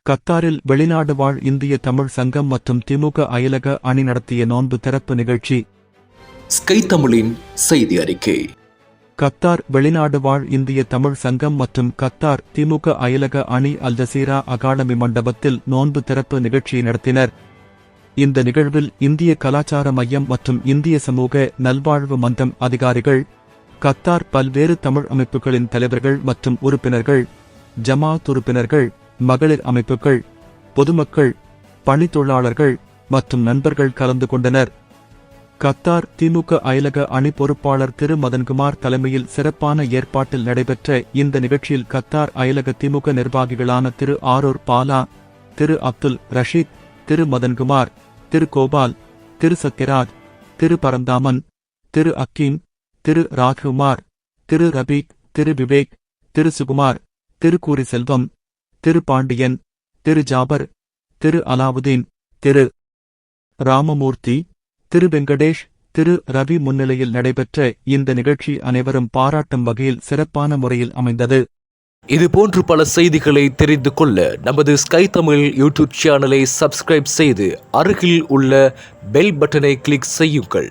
கத்தாரில் வெளிநாடு வாழ் இந்திய தமிழ் சங்கம் மற்றும் திமுக அயலக அணி நடத்திய நோன்பு திறப்பு நிகழ்ச்சி. ஸ்கை தமிழின் செய்தி அறிக்கை. கத்தார் வெளிநாடு வாழ் இந்திய தமிழ் சங்கம் மற்றும் கத்தார் திமுக அயலக அணி அல் ஜசீரா அகாடமி மண்டபத்தில் நோன்பு திறப்பு நிகழ்ச்சியை நடத்தினர். இந்த நிகழ்வில் இந்திய கலாச்சார மையம் மற்றும் இந்திய சமூக நல்வாழ்வு மன்றம் அதிகாரிகள், கத்தார் பல்வேறு தமிழ் அமைப்புகளின் தலைவர்கள் மற்றும் உறுப்பினர்கள், ஜமாத் உறுப்பினர்கள், மகளிர் அமைப்புகள், பொதுமக்கள், பணித்தொழிலாளர்கள் மற்றும் நண்பர்கள் கலந்து கொண்டனர். கத்தார் திமுக அயலக அணி பொறுப்பாளர் திரு மதன்குமார் தலைமையில் சிறப்பான ஏற்பாட்டில் நடைபெற்ற இந்த நிகழ்ச்சியில் கத்தார் அயலக திமுக நிர்வாகிகளான திரு ஆரூர் பாலா, திரு அப்துல் ரஷீத், திரு மதன்குமார், திரு கோபால், திரு சத்யராஜ், திரு பரந்தாமன், திரு அக்கீம், திரு ராஜ்குமார், திரு ரபீக், திரு விவேக், திரு சுகுமார், திரு கூரி செல்வம், திரு பாண்டியன், திரு ஜாபர், திரு அலாவுதீன், திரு ராமமூர்த்தி, திரு வெங்கடேஷ், திரு ரவி முன்னிலையில் நடைபெற்ற இந்த நிகழ்ச்சி அனைவரும் பாராட்டும் வகையில் சிறப்பான முறையில் அமைந்தது. இதுபோன்று பல செய்திகளை தெரிந்து கொள்ள நமது ஸ்கை தமிழ் யூடியூப் சேனலை சப்ஸ்கிரைப் செய்து அருகில் உள்ள பெல் பட்டனை கிளிக் செய்யுங்கள்.